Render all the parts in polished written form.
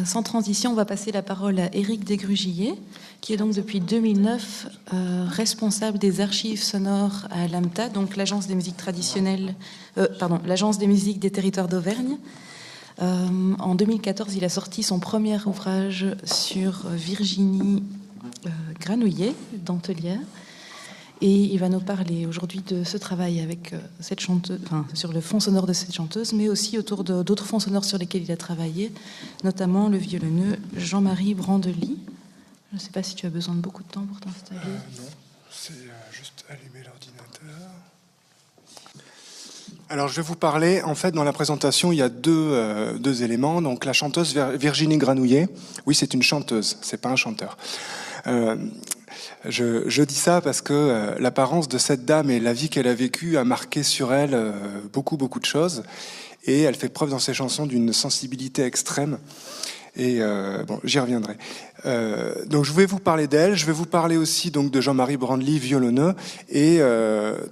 Sans transition, on va passer la parole à Éric Desgrugillet, qui est donc depuis 2009 responsable des archives sonores à l'AMTA, donc l'Agence des musiques traditionnelles, l'Agence des musiques des territoires d'Auvergne. En 2014, il a sorti son premier ouvrage sur Virginie Granouillet d'Antelière. Et il va nous parler aujourd'hui de ce travail avec cette chanteuse, sur le fond sonore de cette chanteuse, mais aussi autour d'autres fonds sonores sur lesquels il a travaillé, notamment le violoneux Jean-Marie Brandely. Je ne sais pas si tu as besoin de beaucoup de temps pour t'installer. Non, c'est juste allumer l'ordinateur. Alors je vais vous parler, en fait dans la présentation il y a deux éléments. Donc la chanteuse Virginie Granouillet, oui c'est une chanteuse, c'est pas un chanteur. Je dis ça parce que l'apparence de cette dame et la vie qu'elle a vécue a marqué sur elle beaucoup de choses. Et elle fait preuve dans ses chansons d'une sensibilité extrême. Et bon, j'y reviendrai. Donc je vais vous parler d'elle. Je vais vous parler aussi donc de Jean-Marie Brandely, violoneux, et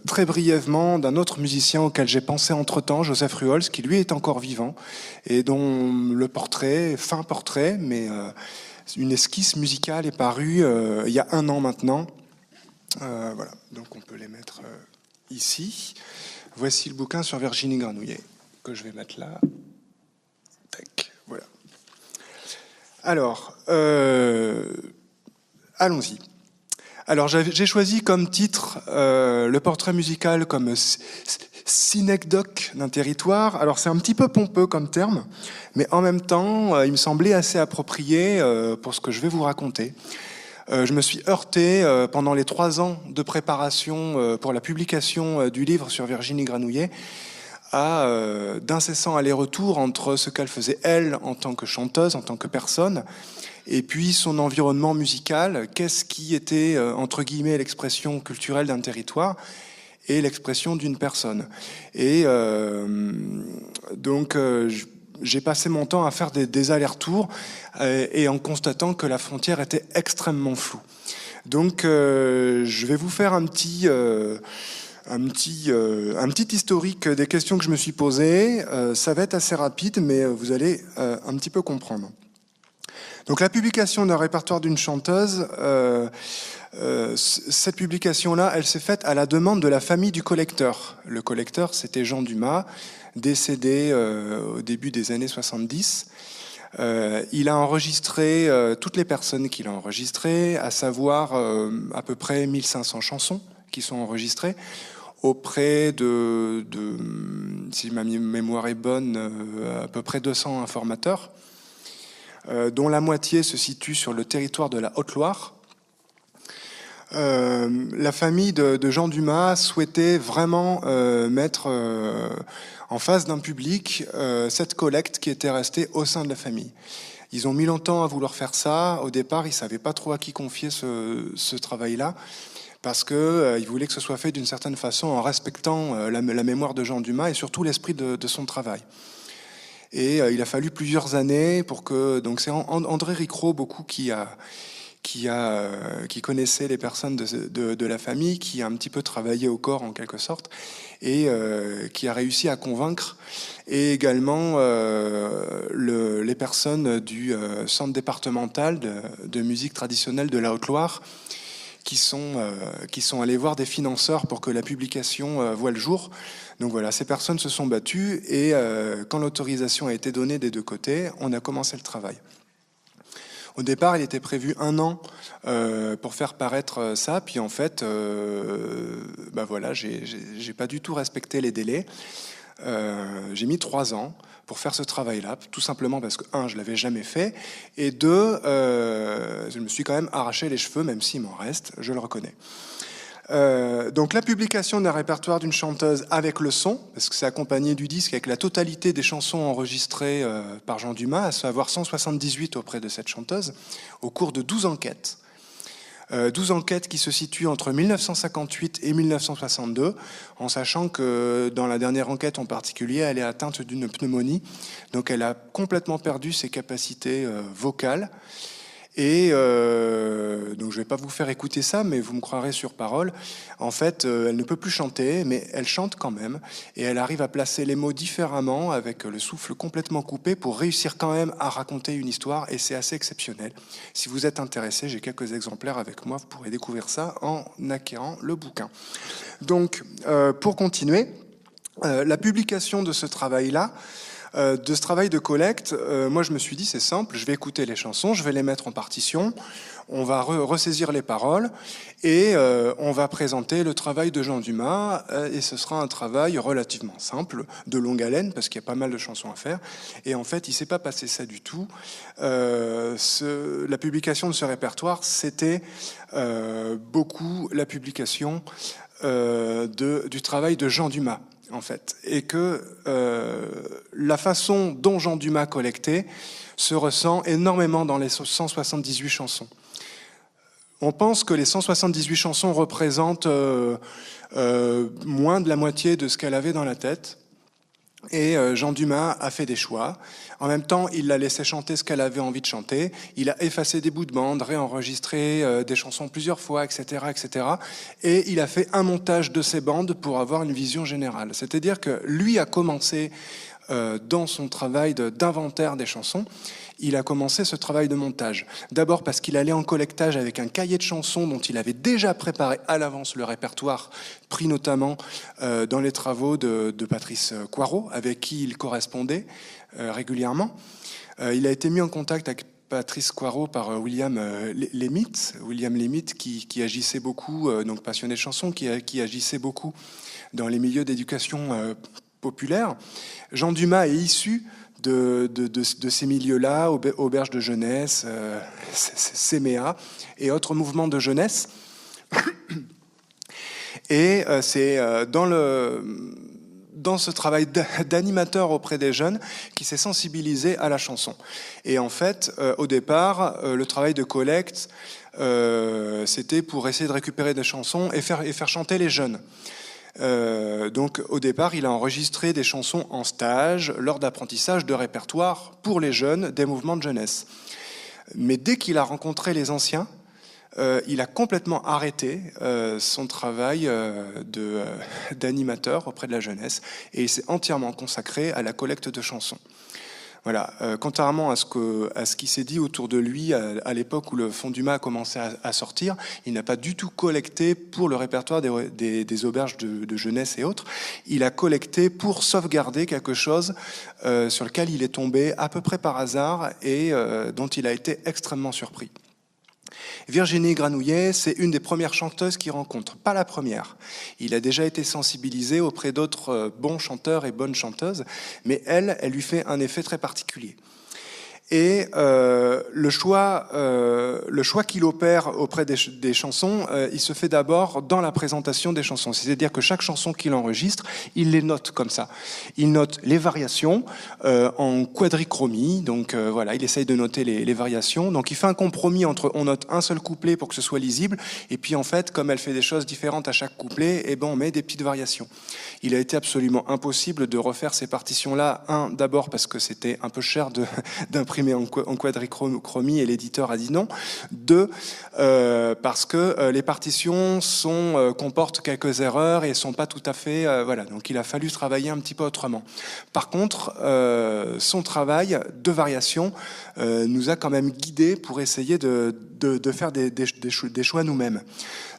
très brièvement d'un autre musicien auquel j'ai pensé entre-temps, Joseph Ruholz, qui lui est encore vivant et dont le portrait, fin portrait, mais une esquisse musicale est parue il y a 1 an maintenant. Voilà, donc on peut les mettre ici. Voici le bouquin sur Virginie Granouillet que je vais mettre là. Tac, voilà. Alors, allons-y. Alors, j'ai choisi comme titre le portrait musical comme synecdoque d'un territoire. Alors, c'est un petit peu pompeux comme terme, mais en même temps, il me semblait assez approprié pour ce que je vais vous raconter. Je me suis heurté pendant les 3 ans de préparation pour la publication du livre sur Virginie Granouillet à d'incessants allers-retours entre ce qu'elle faisait elle en tant que chanteuse, en tant que personne, et puis son environnement musical, qu'est-ce qui était entre guillemets l'expression culturelle d'un territoire et l'expression d'une personne. Et donc j'ai passé mon temps à faire des allers-retours et en constatant que la frontière était extrêmement floue. Donc je vais vous faire un petit historique des questions que je me suis posées. Ça va être assez rapide, mais vous allez un petit peu comprendre. Donc la publication d'un répertoire d'une chanteuse, cette publication-là, elle s'est faite à la demande de la famille du collecteur. Le collecteur, c'était Jean Dumas, décédé au début des années 70. Il a enregistré toutes les personnes qu'il a enregistrées, à savoir à peu près 1500 chansons qui sont enregistrées auprès de si ma mémoire est bonne, à peu près 200 informateurs, dont la moitié se situe sur le territoire de la Haute-Loire. La famille de Jean Dumas souhaitait vraiment mettre en face d'un public cette collecte qui était restée au sein de la famille. Ils ont mis longtemps à vouloir faire ça. Au départ, ils ne savaient pas trop à qui confier ce travail-là, parce qu'ils voulaient que ce soit fait d'une certaine façon en respectant la mémoire de Jean Dumas et surtout l'esprit de son travail. Et il a fallu plusieurs années pour que... Donc c'est André Ricraud, beaucoup, qui connaissait les personnes de la famille, qui a un petit peu travaillé au corps en quelque sorte, et qui a réussi à convaincre, et également les personnes du centre départemental de musique traditionnelle de la Haute-Loire, qui sont allés voir des financeurs pour que la publication voie le jour. Donc voilà, ces personnes se sont battues, et quand l'autorisation a été donnée des deux côtés, on a commencé le travail. Au départ, il était prévu 1 an pour faire paraître ça, puis en fait, voilà, j'ai pas du tout respecté les délais. J'ai mis 3 ans pour faire ce travail-là, tout simplement parce que, 1, je l'avais jamais fait, et 2, je me suis quand même arraché les cheveux, même s'il m'en reste, je le reconnais. Donc la publication d'un répertoire d'une chanteuse avec le son, parce que c'est accompagné du disque avec la totalité des chansons enregistrées par Jean Dumas, à savoir 178 auprès de cette chanteuse, au cours de 12 enquêtes. 12 enquêtes qui se situent entre 1958 et 1962, en sachant que dans la dernière enquête en particulier, elle est atteinte d'une pneumonie, donc elle a complètement perdu ses capacités vocales. Et donc je ne vais pas vous faire écouter ça, mais vous me croirez sur parole. En fait, elle ne peut plus chanter, mais elle chante quand même. Et elle arrive à placer les mots différemment, avec le souffle complètement coupé, pour réussir quand même à raconter une histoire. Et c'est assez exceptionnel. Si vous êtes intéressé, j'ai quelques exemplaires avec moi. Vous pourrez découvrir ça en acquérant le bouquin. Donc, pour continuer, la publication de ce travail-là, de ce travail de collecte, moi je me suis dit c'est simple, je vais écouter les chansons, je vais les mettre en partition, on va ressaisir les paroles et on va présenter le travail de Jean Dumas et ce sera un travail relativement simple, de longue haleine parce qu'il y a pas mal de chansons à faire et en fait il s'est pas passé ça du tout. La publication de ce répertoire c'était beaucoup la publication du travail de Jean Dumas. En fait, et que la façon dont Jean Dumas collectait se ressent énormément dans les 178 chansons. On pense que les 178 chansons représentent moins de la moitié de ce qu'elle avait dans la tête. Et Jean Dumas a fait des choix. En même temps, il l'a laissé chanter ce qu'elle avait envie de chanter. Il a effacé des bouts de bande, réenregistré des chansons plusieurs fois, etc., etc. Et il a fait un montage de ces bandes pour avoir une vision générale. C'est-à-dire que lui a commencé dans son travail d'inventaire des chansons, il a commencé ce travail de montage. D'abord parce qu'il allait en collectage avec un cahier de chansons dont il avait déjà préparé à l'avance le répertoire, pris notamment dans les travaux de Patrice Coirot, avec qui il correspondait régulièrement. Il a été mis en contact avec Patrice Coirot par William Lemit, qui agissait beaucoup, donc passionné de chansons, qui agissait beaucoup dans les milieux d'éducation populaire. Jean Dumas est issu de ces milieux-là, auberges de jeunesse, CMEA et autres mouvements de jeunesse. Et c'est dans ce travail d'animateur auprès des jeunes qui s'est sensibilisé à la chanson. Et en fait, au départ, le travail de collecte, c'était pour essayer de récupérer des chansons et faire chanter les jeunes. Donc au départ, il a enregistré des chansons en stage lors d'apprentissage de répertoire pour les jeunes des mouvements de jeunesse. Mais dès qu'il a rencontré les anciens, il a complètement arrêté son travail d'animateur auprès de la jeunesse et il s'est entièrement consacré à la collecte de chansons. Voilà. Contrairement à ce qui s'est dit autour de lui à l'époque où le Fonds Dumas a commencé à sortir, il n'a pas du tout collecté pour le répertoire des auberges de jeunesse et autres. Il a collecté pour sauvegarder quelque chose sur lequel il est tombé à peu près par hasard et dont il a été extrêmement surpris. Virginie Granouillet, c'est une des premières chanteuses qu'il rencontre, pas la première. Il a déjà été sensibilisé auprès d'autres bons chanteurs et bonnes chanteuses, mais elle lui fait un effet très particulier. Et le choix qu'il opère auprès des chansons, il se fait d'abord dans la présentation des chansons. C'est-à-dire que chaque chanson qu'il enregistre, il les note comme ça. Il note les variations en quadrichromie. Donc voilà, il essaye de noter les variations. Donc il fait un compromis entre on note un seul couplet pour que ce soit lisible, et puis en fait, comme elle fait des choses différentes à chaque couplet, eh ben on met des petites variations. Il a été absolument impossible de refaire ces partitions-là. D'abord parce que c'était un peu cher d'imprimer en quadrichromie et l'éditeur a dit non. Deux, parce que les partitions comportent quelques erreurs et sont pas tout à fait... voilà, donc il a fallu travailler un petit peu autrement. Par contre, son travail de variation nous a quand même guidés pour essayer de faire des choix nous-mêmes.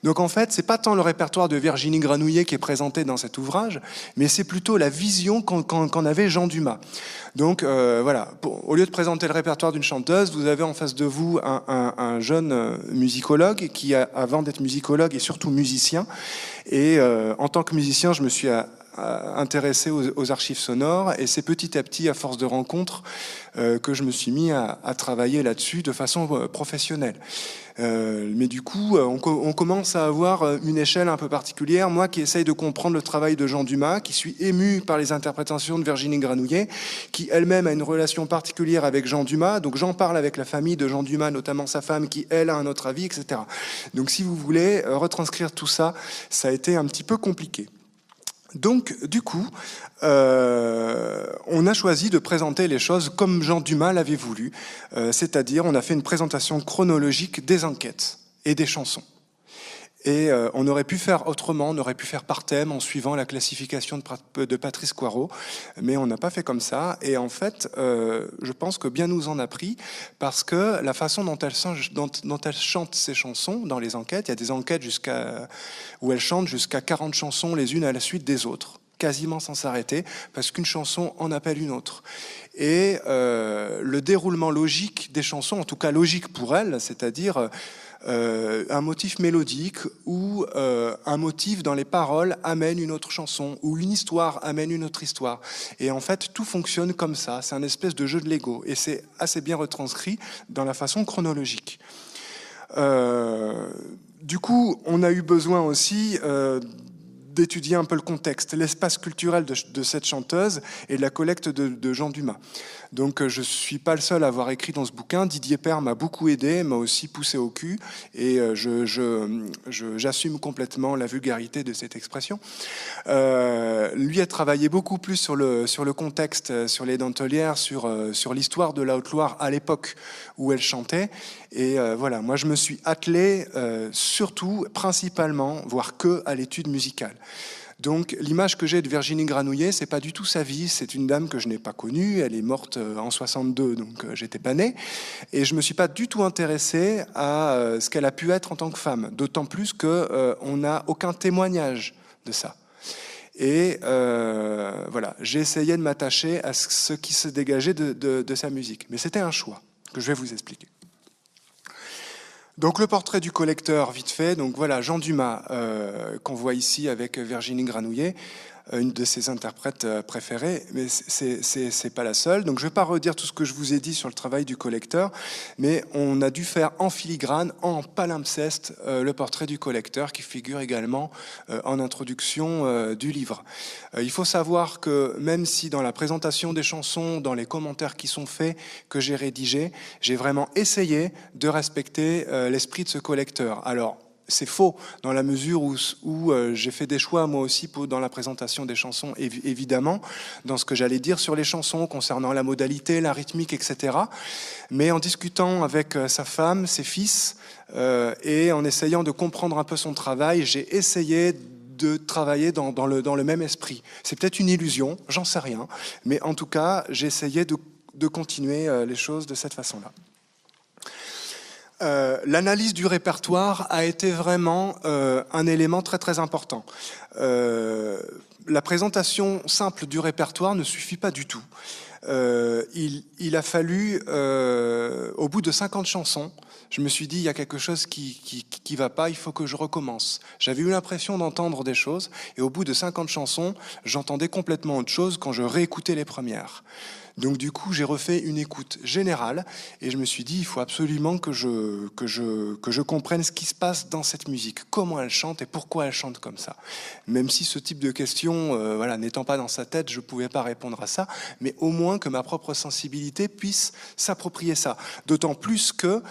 Donc en fait, c'est pas tant le répertoire de Virginie Granouillet qui est présenté dans cet ouvrage, mais c'est plutôt la vision qu'en avait Jean Dumas. Donc voilà, au lieu de présenter le répertoire d'une chanteuse, vous avez en face de vous un jeune musicologue qui, avant d'être musicologue, est surtout musicien. Et en tant que musicien, je me suis intéressé aux archives sonores, et c'est petit à petit, à force de rencontres, que je me suis mis à travailler là-dessus de façon professionnelle. Mais du coup, on commence à avoir une échelle un peu particulière. Moi qui essaye de comprendre le travail de Jean Dumas, qui suis ému par les interprétations de Virginie Granouillet, qui elle-même a une relation particulière avec Jean Dumas, donc j'en parle avec la famille de Jean Dumas, notamment sa femme, qui elle a un autre avis, etc. Donc si vous voulez retranscrire tout ça, ça a été un petit peu compliqué. Donc, du coup, on a choisi de présenter les choses comme Jean Dumas l'avait voulu, c'est-à-dire on a fait une présentation chronologique des enquêtes et des chansons. Et on aurait pu faire autrement, on aurait pu faire par thème en suivant la classification de Patrice Coirot, mais on n'a pas fait comme ça. Et en fait, je pense que bien nous en a pris, parce que la façon dont elle chante ses chansons dans les enquêtes, il y a des enquêtes où elle chante jusqu'à 40 chansons les unes à la suite des autres, quasiment sans s'arrêter, parce qu'une chanson en appelle une autre. Et le déroulement logique des chansons, en tout cas logique pour elle, c'est-à-dire un motif mélodique ou un motif dans les paroles amène une autre chanson, ou une histoire amène une autre histoire. Et en fait, tout fonctionne comme ça. C'est un espèce de jeu de Lego. Et c'est assez bien retranscrit dans la façon chronologique. Du coup, on a eu besoin aussi d'étudier un peu le contexte, l'espace culturel de cette chanteuse et de la collecte de Jean Dumas. Donc je ne suis pas le seul à avoir écrit dans ce bouquin. Didier Père m'a beaucoup aidé, m'a aussi poussé au cul, et j'assume complètement la vulgarité de cette expression. Lui a travaillé beaucoup plus sur le contexte, sur les dentelières, sur l'histoire de la Haute-Loire à l'époque où elle chantait. Et voilà, moi je me suis attelé surtout, principalement, voire que à l'étude musicale. Donc l'image que j'ai de Virginie Granouillet, c'est pas du tout sa vie, c'est une dame que je n'ai pas connue, elle est morte en 62, donc j'étais pas né, et je me suis pas du tout intéressé à ce qu'elle a pu être en tant que femme, d'autant plus que on n'a aucun témoignage de ça. Et voilà, j'ai essayé de m'attacher à ce qui se dégageait de sa musique, mais c'était un choix que je vais vous expliquer. Donc le portrait du collecteur, vite fait. Donc voilà, Jean Dumas, qu'on voit ici avec Virginie Granouillet, une de ses interprètes préférées, mais c'est pas la seule. Donc je vais pas redire tout ce que je vous ai dit sur le travail du collecteur, mais on a dû faire en filigrane, en palimpseste, le portrait du collecteur qui figure également en introduction du livre. Il faut savoir que même si dans la présentation des chansons, dans les commentaires qui sont faits, que j'ai rédigés, j'ai vraiment essayé de respecter l'esprit de ce collecteur. Alors, c'est faux dans la mesure où j'ai fait des choix moi aussi dans la présentation des chansons, évidemment, dans ce que j'allais dire sur les chansons concernant la modalité, la rythmique, etc. Mais en discutant avec sa femme, ses fils, et en essayant de comprendre un peu son travail, j'ai essayé de travailler dans le même esprit. C'est peut-être une illusion, j'en sais rien, mais en tout cas, j'ai essayé de continuer les choses de cette façon-là. L'analyse du répertoire a été vraiment un élément très très important. La présentation simple du répertoire ne suffit pas du tout. Il a fallu, au bout de 50 chansons, je me suis dit, il y a quelque chose qui va pas, il faut que je recommence. J'avais eu l'impression d'entendre des choses, et au bout de 50 chansons, j'entendais complètement autre chose quand je réécoutais les premières. Donc du coup, j'ai refait une écoute générale et je me suis dit, il faut absolument que je comprenne ce qui se passe dans cette musique, comment elle chante et pourquoi elle chante comme ça. Même si ce type de question, n'étant pas dans sa tête, je ne pouvais pas répondre à ça, mais au moins que ma propre sensibilité puisse s'approprier ça. D'autant plus que,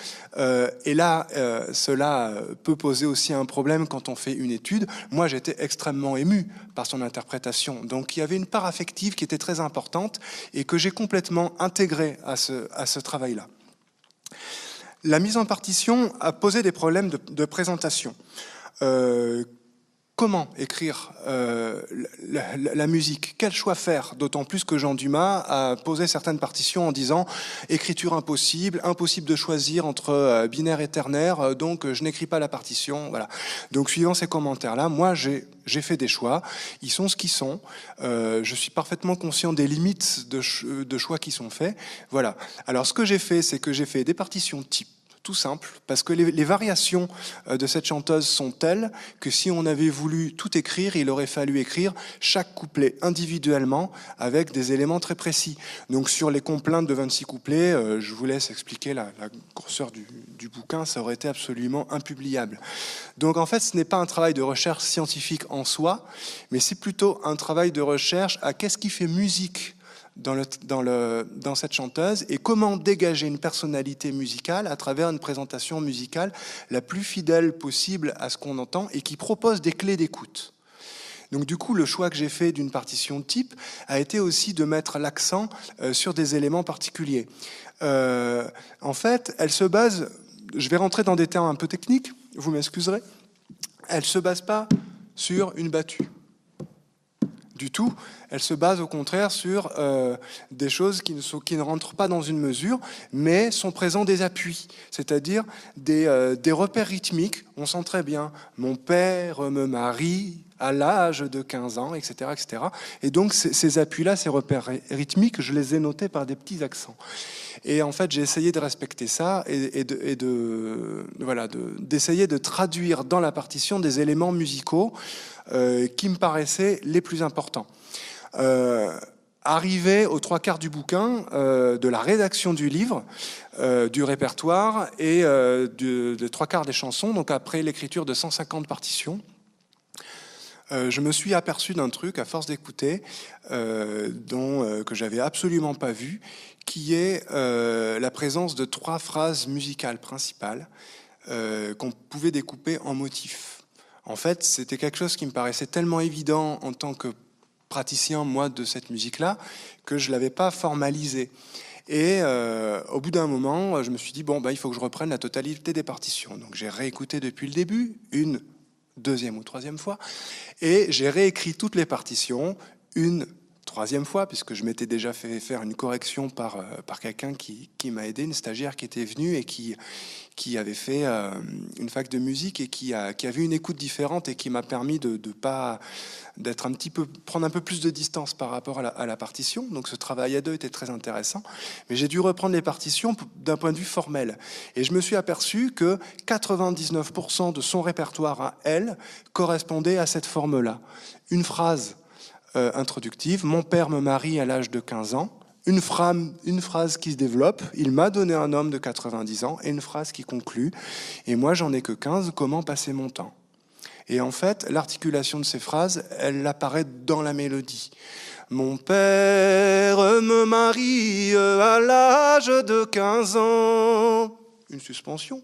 et là, cela peut poser aussi un problème quand on fait une étude, moi j'étais extrêmement ému par son interprétation. Donc il y avait une part affective qui était très importante et que j'ai complètement intégré à ce travail-là. La mise en partition a posé des problèmes de présentation. Comment écrire la musique? Quel choix faire? D'autant plus que Jean Dumas a posé certaines partitions en disant « écriture impossible, impossible de choisir entre binaire et ternaire, donc je n'écris pas la partition. » Voilà. Donc suivant ces commentaires-là, moi j'ai fait des choix. Ils sont ce qu'ils sont. Je suis parfaitement conscient des limites de choix qui sont faits. Voilà. Alors ce que j'ai fait, c'est que j'ai fait des partitions type. Tout simple, parce que les variations de cette chanteuse sont telles que si on avait voulu tout écrire, il aurait fallu écrire chaque couplet individuellement avec des éléments très précis. Donc sur les complaintes de 26 couplets, je vous laisse expliquer la grosseur du bouquin, ça aurait été absolument impubliable. Donc en fait, ce n'est pas un travail de recherche scientifique en soi, mais c'est plutôt un travail de recherche à qu'est-ce qui fait musique dans cette chanteuse et comment dégager une personnalité musicale à travers une présentation musicale la plus fidèle possible à ce qu'on entend et qui propose des clés d'écoute. Donc du coup, le choix que j'ai fait d'une partition type a été aussi de mettre l'accent sur des éléments particuliers. En fait, elle se base, je vais rentrer dans des termes un peu techniques, vous m'excuserez, elle se base pas sur une battue. Du tout, elle se base au contraire sur des choses qui ne rentrent pas dans une mesure, mais sont présents des appuis, c'est-à-dire des repères rythmiques. On sent très bien « mon père me marie à l'âge de 15 ans », etc. etc. Et donc ces appuis-là, ces repères rythmiques, je les ai notés par des petits accents. Et en fait, j'ai essayé de respecter ça et d'essayer de traduire dans la partition des éléments musicaux qui me paraissaient les plus importants. Arrivé aux 3/4 du bouquin, de la rédaction du livre, du répertoire et des 3/4 des chansons, donc après l'écriture de 150 partitions, je me suis aperçu d'un truc, à force d'écouter, que j'avais absolument pas vu, qui est la présence de 3 phrases musicales principales qu'on pouvait découper en motifs. En fait, c'était quelque chose qui me paraissait tellement évident en tant que praticien, moi, de cette musique-là, que je ne l'avais pas formalisé. Et au bout d'un moment, je me suis dit, il faut que je reprenne la totalité des partitions. Donc j'ai réécouté depuis le début, une deuxième ou troisième fois, et j'ai réécrit toutes les partitions, une troisième fois, puisque je m'étais déjà fait faire une correction par quelqu'un qui m'a aidé, une stagiaire qui était venue et qui avait fait une fac de musique et qui a vu une écoute différente et qui m'a permis prendre un peu plus de distance par rapport à la partition. Donc ce travail à deux était très intéressant. Mais j'ai dû reprendre les partitions d'un point de vue formel. Et je me suis aperçu que 99% de son répertoire à elle correspondait à cette forme-là. Une phrase introductive, « Mon père me marie à l'âge de 15 ans », une phrase qui se développe, « Il m'a donné un homme de 90 ans », et une phrase qui conclut, « Et moi j'en ai que 15, comment passer mon temps ?» Et en fait, l'articulation de ces phrases, elle apparaît dans la mélodie. « Mon père me marie à l'âge de 15 ans », une suspension.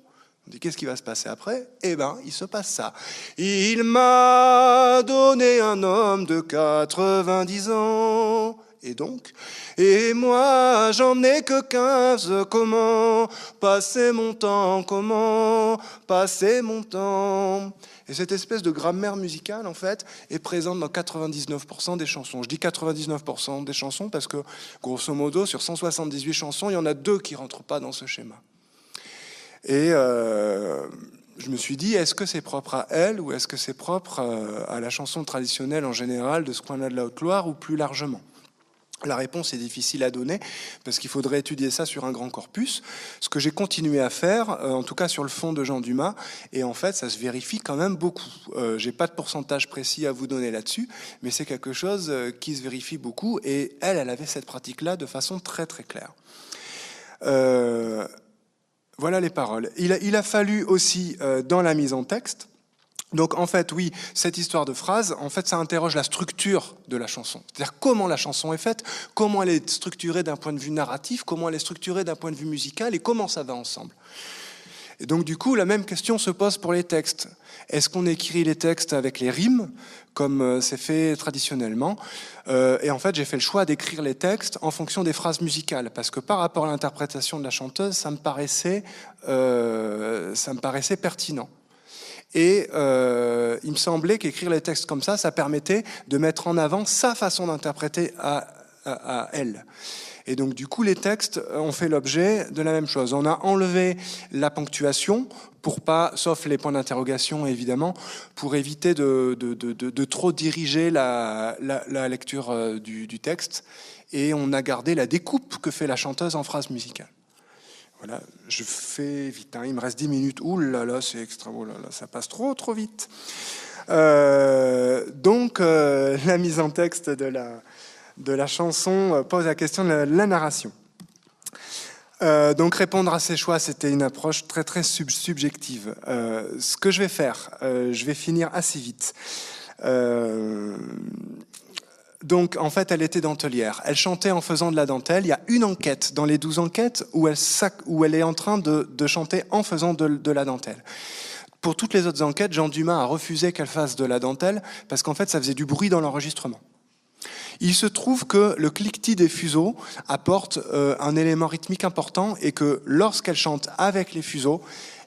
On dit, qu'est-ce qui va se passer après? Eh bien, il se passe ça. Il m'a donné un homme de 90 ans. Et donc, et moi, j'en ai que 15. Comment passer mon temps? Comment passer mon temps? Et cette espèce de grammaire musicale, en fait, est présente dans 99% des chansons. Je dis 99% des chansons parce que, grosso modo, sur 178 chansons, il y en a 2 qui ne rentrent pas dans ce schéma. Et je me suis dit, est-ce que c'est propre à elle ou est-ce que c'est propre à la chanson traditionnelle en général de ce coin-là de la Haute-Loire ou plus largement? La réponse est difficile à donner parce qu'il faudrait étudier ça sur un grand corpus. Ce que j'ai continué à faire, en tout cas sur le fond de Jean Dumas, et en fait ça se vérifie quand même beaucoup. J'ai pas de pourcentage précis à vous donner là-dessus, mais c'est quelque chose qui se vérifie beaucoup et elle avait cette pratique-là de façon très très claire. Voilà les paroles. Il a fallu aussi, dans la mise en texte, donc en fait, oui, cette histoire de phrase, en fait, ça interroge la structure de la chanson. C'est-à-dire comment la chanson est faite, comment elle est structurée d'un point de vue narratif, comment elle est structurée d'un point de vue musical et comment ça va ensemble. Et donc du coup, la même question se pose pour les textes. Est-ce qu'on écrit les textes avec les rimes, comme c'est fait traditionnellement? Et en fait, j'ai fait le choix d'écrire les textes en fonction des phrases musicales, parce que par rapport à l'interprétation de la chanteuse, ça me paraissait pertinent. Et il me semblait qu'écrire les textes comme ça permettait de mettre en avant sa façon d'interpréter à elle. Et donc, du coup, les textes ont fait l'objet de la même chose. On a enlevé la ponctuation, pour pas, sauf les points d'interrogation, évidemment, pour éviter de trop diriger la lecture du texte. Et on a gardé la découpe que fait la chanteuse en phrases musicales. Voilà, je fais vite, hein. Il me reste 10 minutes. Ouh là là, c'est extra, oh là là, ça passe trop vite. Donc, la mise en texte de la chanson pose la question de la narration. Donc répondre à ces choix, c'était une approche très très subjective. Ce que je vais faire, je vais finir assez vite. Donc en fait, elle était dentelière. Elle chantait en faisant de la dentelle. Il y a une enquête dans les 12 enquêtes où elle est en train de chanter en faisant de la dentelle. Pour toutes les autres enquêtes, Jean Dumas a refusé qu'elle fasse de la dentelle parce qu'en fait, ça faisait du bruit dans l'enregistrement. Il se trouve que le cliquetis des fuseaux apporte un élément rythmique important et que lorsqu'elle chante avec les fuseaux,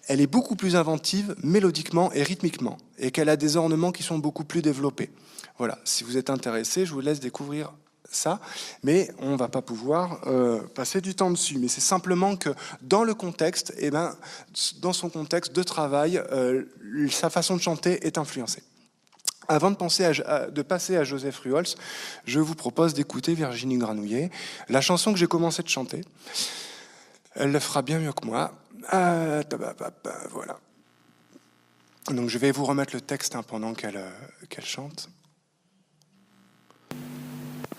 elle est beaucoup plus inventive mélodiquement et rythmiquement et qu'elle a des ornements qui sont beaucoup plus développés. Voilà, si vous êtes intéressé, je vous laisse découvrir ça, mais on ne va pas pouvoir passer du temps dessus. Mais c'est simplement que dans le contexte, dans son contexte de travail, sa façon de chanter est influencée. Avant de passer à Joseph Ruholz, je vous propose d'écouter Virginie Granouillet, la chanson que j'ai commencé de chanter. Elle le fera bien mieux que moi. Voilà. Donc je vais vous remettre le texte pendant qu'elle chante.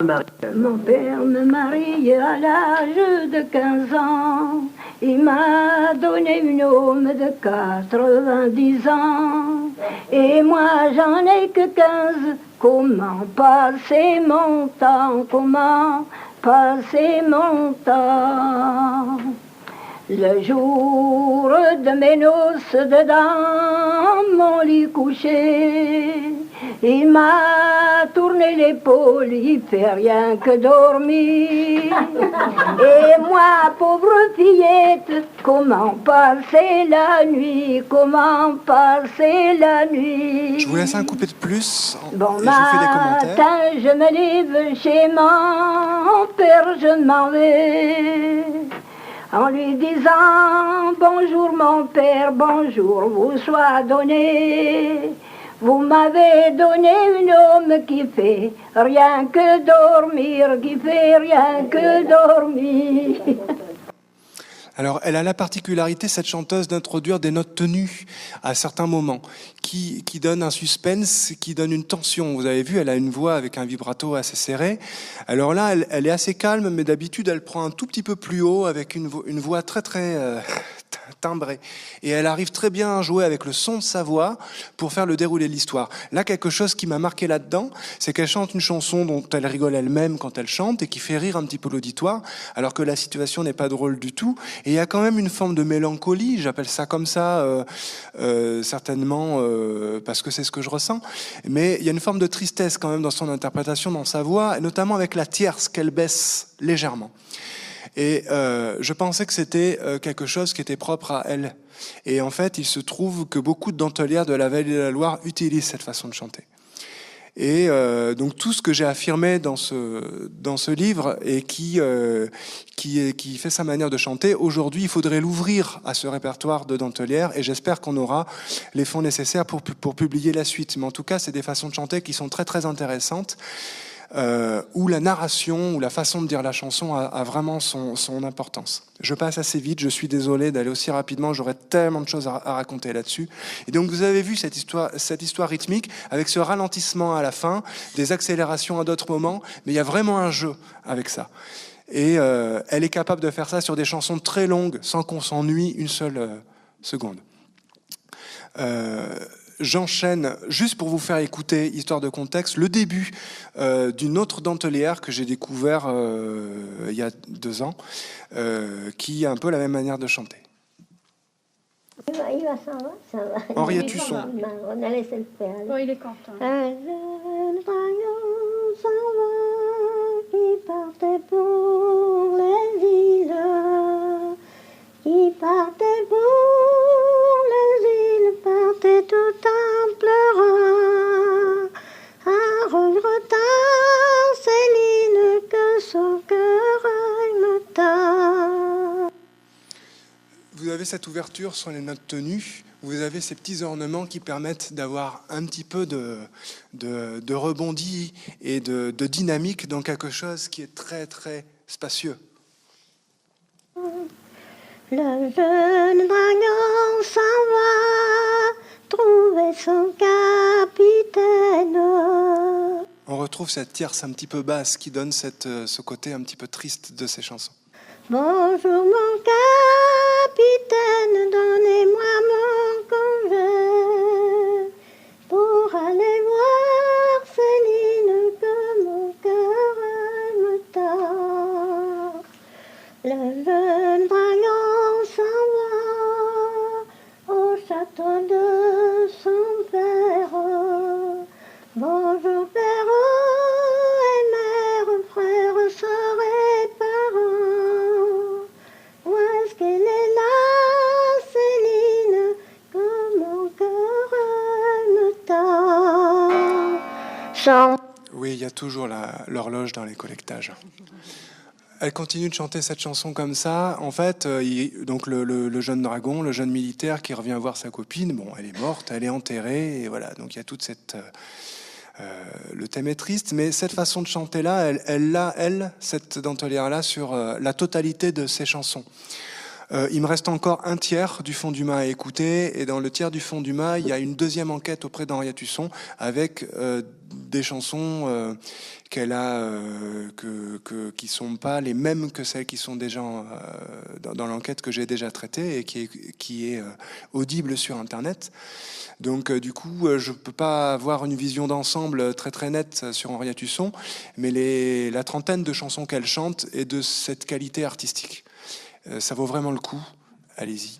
Mon père me marie à l'âge de 15 ans. Il m'a donné une homme de 90 ans. Et moi j'en ai que 15. Comment passer mon temps? Comment passer mon temps? Le jour de mes noces, dedans mon lit couché, il m'a tourné l'épaule, il fait rien que dormir. Et moi, pauvre fillette, comment passer la nuit? Comment passer la nuit? Je vous laisse un coupé de plus Bon et je vous fais des commentaires. Matin, je me lève chez mon père, je m'en vais. En lui disant bonjour mon père, bonjour vous soit donné. Vous m'avez donné un homme qui fait rien que dormir, qui fait rien que dormir. Alors, elle a la particularité, cette chanteuse, d'introduire des notes tenues à certains moments, qui donnent un suspense, qui donnent une tension. Vous avez vu, elle a une voix avec un vibrato assez serré. Alors là, elle est assez calme, mais d'habitude, elle prend un tout petit peu plus haut, avec une voix très, très timbrée. Et elle arrive très bien à jouer avec le son de sa voix pour faire le déroulé de l'histoire. Là, quelque chose qui m'a marqué là-dedans, c'est qu'elle chante une chanson dont elle rigole elle-même quand elle chante et qui fait rire un petit peu l'auditoire, alors que la situation n'est pas drôle du tout. Et il y a quand même une forme de mélancolie, j'appelle ça comme ça, certainement parce que c'est ce que je ressens. Mais il y a une forme de tristesse quand même dans son interprétation, dans sa voix, et notamment avec la tierce qu'elle baisse légèrement. Et je pensais que c'était quelque chose qui était propre à elle. Et en fait, il se trouve que beaucoup de dentelières de la Vallée de la Loire utilisent cette façon de chanter. Et donc tout ce que j'ai affirmé dans ce livre et qui fait sa manière de chanter, aujourd'hui il faudrait l'ouvrir à ce répertoire de dentelières et j'espère qu'on aura les fonds nécessaires pour publier la suite. Mais en tout cas, c'est des façons de chanter qui sont très très intéressantes. Où la narration, où la façon de dire la chanson a vraiment son importance. Je passe assez vite, je suis désolé d'aller aussi rapidement, j'aurais tellement de choses à raconter là-dessus. Et donc vous avez vu cette histoire rythmique, avec ce ralentissement à la fin, des accélérations à d'autres moments, mais il y a vraiment un jeu avec ça. Et elle est capable de faire ça sur des chansons très longues, sans qu'on s'ennuie une seule seconde. J'enchaîne, juste pour vous faire écouter, histoire de contexte, le début d'une autre dentelière que j'ai découvert il y a 2 ans, qui a un peu la même manière de chanter. Ça va. Henriette Husson. On a laissé le faire. Oh, il est content. Le dragon s'en va, qui partait pour les îles, qui partait pour les îles, partait tout en pleurant, en regrettant Céline que son cœur aime tant. Vous avez cette ouverture sur les notes tenues, vous avez ces petits ornements qui permettent d'avoir un petit peu de rebondi et de dynamique dans quelque chose qui est très très spacieux. Le jeune dragon s'en va trouver son capitaine. On retrouve cette tierce un petit peu basse qui donne ce côté un petit peu triste de ces chansons. Bonjour mon capitaine, donnez-moi mon congé pour aller voir Céline que mon cœur aime tant. Le jeune dragon s'en va au château de chante. Oui, il y a toujours l'horloge dans les collectages. Elle continue de chanter cette chanson comme ça. En fait, donc le jeune dragon, le jeune militaire qui revient voir sa copine, bon, elle est morte, elle est enterrée, et voilà. Donc il y a toute cette... le thème est triste, mais cette façon de chanter-là, cette dentelière-là, sur la totalité de ses chansons. Il me reste encore un tiers du fond du mât à écouter, et dans le tiers du fond du mât, il y a une deuxième enquête auprès d'Henriette Husson avec des chansons qu'elle a, qui sont pas les mêmes que celles qui sont déjà dans l'enquête que j'ai déjà traitée et qui est audible sur Internet. Donc du coup, je peux pas avoir une vision d'ensemble très très nette sur Henriette Husson, mais la trentaine de chansons qu'elle chante est de cette qualité artistique. Ça vaut vraiment le coup, allez-y.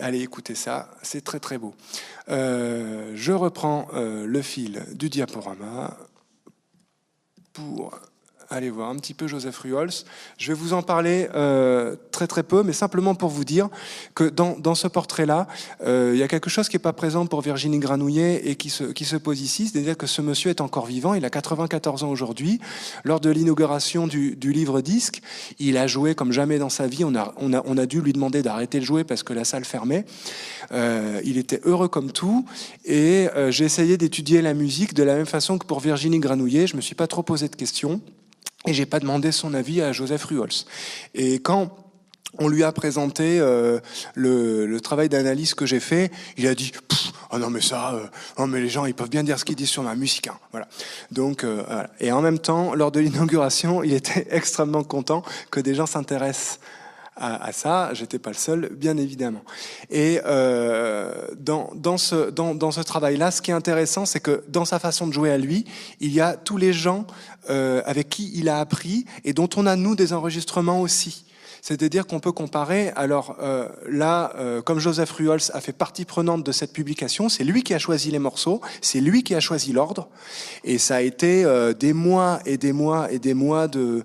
Allez écouter ça, c'est très très beau. Je reprends le fil du diaporama pour aller voir un petit peu Joseph Ruols. Je vais vous en parler très très peu, mais simplement pour vous dire que dans ce portrait-là, il y a quelque chose qui n'est pas présent pour Virginie Granouillet et qui se pose ici, c'est-à-dire que ce monsieur est encore vivant, il a 94 ans aujourd'hui. Lors de l'inauguration du livre-disque, il a joué comme jamais dans sa vie, on a dû lui demander d'arrêter de jouer parce que la salle fermait. Il était heureux comme tout, et j'ai essayé d'étudier la musique de la même façon que pour Virginie Granouillet. Je ne me suis pas trop posé de questions. Et j'ai pas demandé son avis à Joseph Ruols. Et quand on lui a présenté le travail d'analyse que j'ai fait, il a dit « Oh non mais ça, non mais les gens ils peuvent bien dire ce qu'ils disent sur ma musique. Hein. » Voilà. Donc voilà. Et en même temps, lors de l'inauguration, il était extrêmement content que des gens s'intéressent à ça. J'étais pas le seul, bien évidemment. Et dans ce travail-là, ce qui est intéressant, c'est que dans sa façon de jouer à lui, il y a tous les gens avec qui il a appris et dont on a, nous, des enregistrements aussi. C'est-à-dire qu'on peut comparer, alors comme Joseph Ruols a fait partie prenante de cette publication, c'est lui qui a choisi les morceaux, c'est lui qui a choisi l'ordre, et ça a été des mois et des mois et des mois de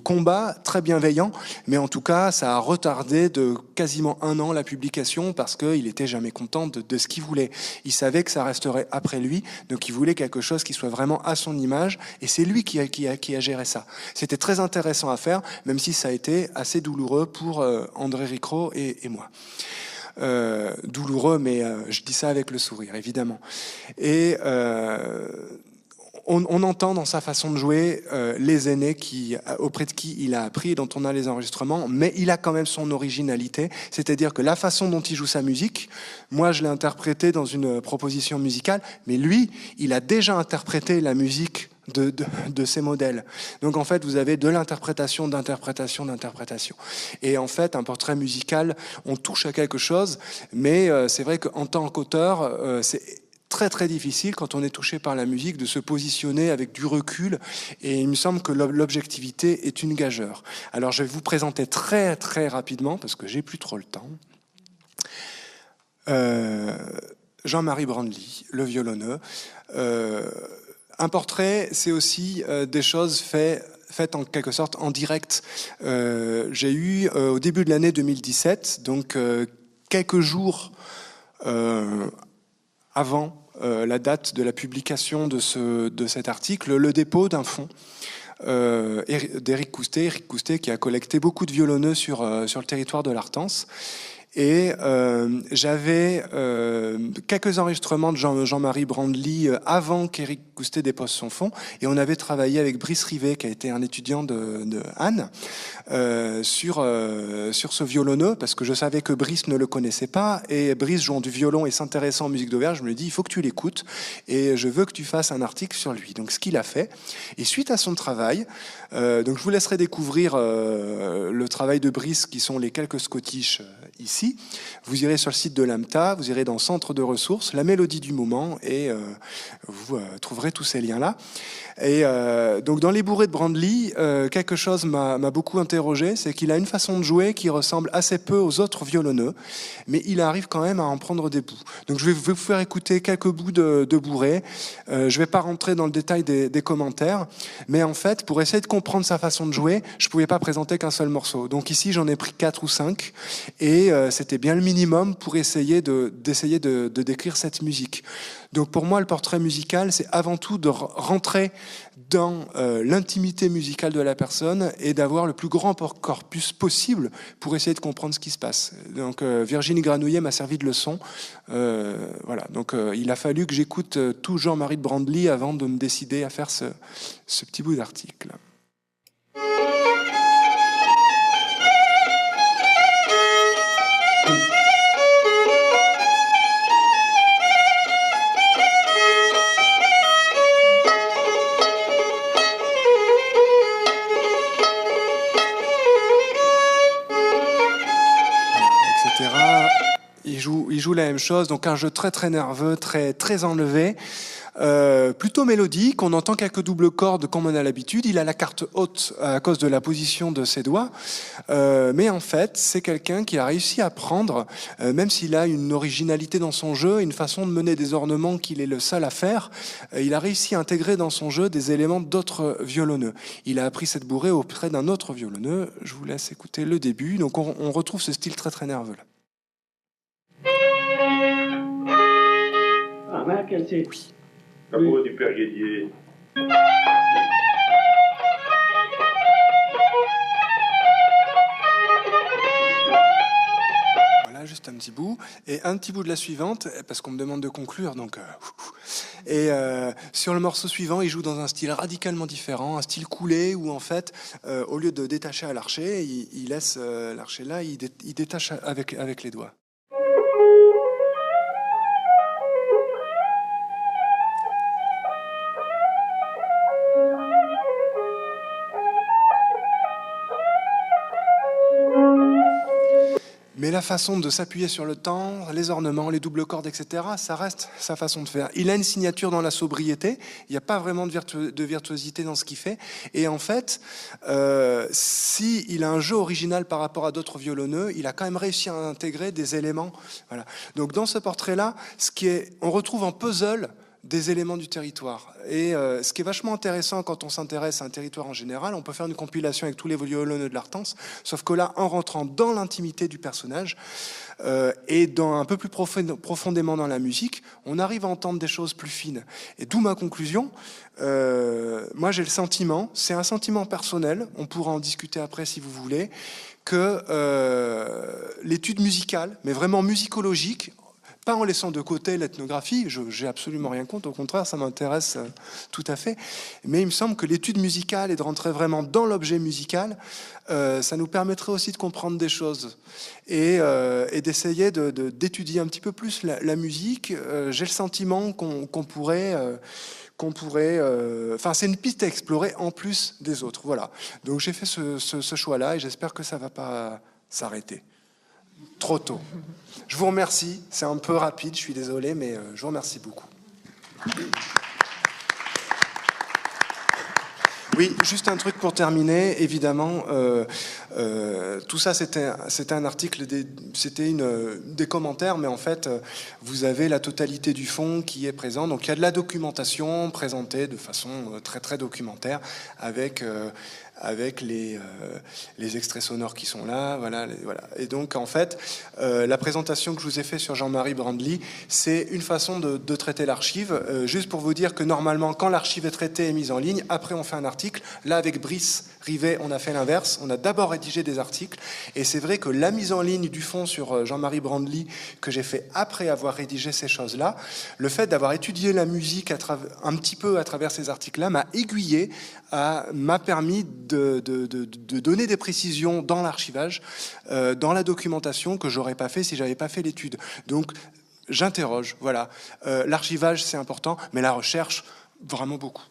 combats très bienveillants, mais en tout cas, ça a retardé de quasiment 1 an la publication, parce qu'il n'était jamais content de ce qu'il voulait. Il savait que ça resterait après lui, donc il voulait quelque chose qui soit vraiment à son image, et c'est lui qui a géré ça. C'était très intéressant à faire, même si ça a été assez douloureux pour André Ricrot et moi. Douloureux, mais je dis ça avec le sourire, évidemment. Et on entend dans sa façon de jouer les aînés auprès de qui il a appris et dont on a les enregistrements, mais il a quand même son originalité, c'est-à-dire que la façon dont il joue sa musique, moi je l'ai interprété dans une proposition musicale, mais lui, il a déjà interprété la musique de ces modèles. Donc en fait, vous avez de l'interprétation, d'interprétation. Et en fait, un portrait musical, on touche à quelque chose, mais c'est vrai qu'en tant qu'auteur, c'est très très difficile quand on est touché par la musique de se positionner avec du recul, et il me semble que l'objectivité est une gageure. Alors je vais vous présenter très très rapidement, parce que j'ai plus trop le temps, Jean-Marie Brandly, le violonneux. Un portrait, c'est aussi des choses faites en quelque sorte en direct. J'ai eu au début de l'année 2017, donc quelques jours avant la date de la publication de cet article, le dépôt d'un fonds d'Éric Coustet qui a collecté beaucoup de violonneux sur le territoire de l'Artense. Et j'avais quelques enregistrements de Jean-Marie Brandly avant qu'Éric Coustet dépose son fonds, et on avait travaillé avec Brice Rivet, qui a été un étudiant de Anne, sur ce violonneux, parce que je savais que Brice ne le connaissait pas, et Brice jouant du violon et s'intéressant en musique d'auberge, je me dis il faut que tu l'écoutes et je veux que tu fasses un article sur lui. Donc ce qu'il a fait, et suite à son travail, donc je vous laisserai découvrir le travail de Brice, qui sont les quelques scottiches ici. Vous irez sur le site de l'AMTA, vous irez dans Centre de ressources, la mélodie du moment, et vous trouverez tous ces liens-là. Et donc dans les bourrées de Brandly, quelque chose m'a beaucoup interrogé, c'est qu'il a une façon de jouer qui ressemble assez peu aux autres violonneux, mais il arrive quand même à en prendre des bouts. Donc je vais vous faire écouter quelques bouts de bourrées. Je ne vais pas rentrer dans le détail des commentaires, mais en fait, pour essayer de comprendre sa façon de jouer, je ne pouvais pas présenter qu'un seul morceau. Donc ici, j'en ai pris 4 ou 5, et et c'était bien le minimum pour d'essayer de décrire cette musique. Donc pour moi, le portrait musical, c'est avant tout de rentrer dans l'intimité musicale de la personne et d'avoir le plus grand corpus possible pour essayer de comprendre ce qui se passe. Donc Virginie Granouillet m'a servi de leçon. Voilà. Donc il a fallu que j'écoute tout Jean-Marie de Brandly avant de me décider à faire ce petit bout d'article. Il joue la même chose, donc un jeu très très nerveux, très très enlevé, plutôt mélodique. On entend quelques doubles cordes comme on a l'habitude. Il a la carte haute à cause de la position de ses doigts, mais en fait c'est quelqu'un qui a réussi à prendre, même s'il a une originalité dans son jeu, une façon de mener des ornements qu'il est le seul à faire, il a réussi à intégrer dans son jeu des éléments d'autres violonneux. Il a appris cette bourrée auprès d'un autre violonneux. Je vous laisse écouter le début. Donc on retrouve ce style très très nerveux là. Oui. Amoureux du père Guédier. Voilà, juste un petit bout. Et un petit bout de la suivante, parce qu'on me demande de conclure. Donc, et sur le morceau suivant, il joue dans un style radicalement différent, un style coulé, où en fait, au lieu de détacher à l'archet, il laisse l'archet là, il détache avec les doigts. Mais la façon de s'appuyer sur le temps, les ornements, les doubles cordes, etc., ça reste sa façon de faire. Il a une signature dans la sobriété, il n'y a pas vraiment de virtuosité dans ce qu'il fait. Et en fait, s'il a un jeu original par rapport à d'autres violonneux, il a quand même réussi à intégrer des éléments. Voilà. Donc dans ce portrait-là, on retrouve en puzzle des éléments du territoire. Et ce qui est vachement intéressant quand on s'intéresse à un territoire en général, on peut faire une compilation avec tous les violonneux de l'Artense, sauf que là, en rentrant dans l'intimité du personnage et un peu plus profondément dans la musique, on arrive à entendre des choses plus fines. Et d'où ma conclusion. Moi, j'ai le sentiment, c'est un sentiment personnel, on pourra en discuter après si vous voulez, que l'étude musicale, mais vraiment musicologique, pas en laissant de côté l'ethnographie, j'ai absolument rien contre, au contraire, ça m'intéresse tout à fait. Mais il me semble que l'étude musicale et de rentrer vraiment dans l'objet musical, ça nous permettrait aussi de comprendre des choses et d'essayer d'étudier un petit peu plus la musique. J'ai le sentiment qu'on pourrait... Enfin, c'est une piste à explorer en plus des autres. Voilà. Donc j'ai fait ce choix-là et j'espère que ça ne va pas s'arrêter trop tôt. Je vous remercie. C'est un peu rapide, je suis désolé, mais je vous remercie beaucoup. Oui, juste un truc pour terminer. Évidemment, tout ça, c'était un article, c'était des commentaires, mais en fait, vous avez la totalité du fond qui est présent. Donc, il y a de la documentation présentée de façon très, très documentaire avec les extraits sonores qui sont là, voilà. Et donc, en fait, la présentation que je vous ai faite sur Jean-Marie Brandly, c'est une façon de traiter l'archive. Juste pour vous dire que normalement, quand l'archive est traitée et mise en ligne, après on fait un article. Là, avec Brice Rivet, on a fait l'inverse. On a d'abord rédigé des articles. Et c'est vrai que la mise en ligne du fond sur Jean-Marie Brandly, que j'ai fait après avoir rédigé ces choses-là, le fait d'avoir étudié la musique un petit peu à travers ces articles-là m'a aiguillé, m'a permis de donner des précisions dans l'archivage, dans la documentation que j'aurais pas fait si j'avais pas fait l'étude. Donc, j'interroge, voilà. L'archivage, c'est important, mais la recherche, vraiment beaucoup.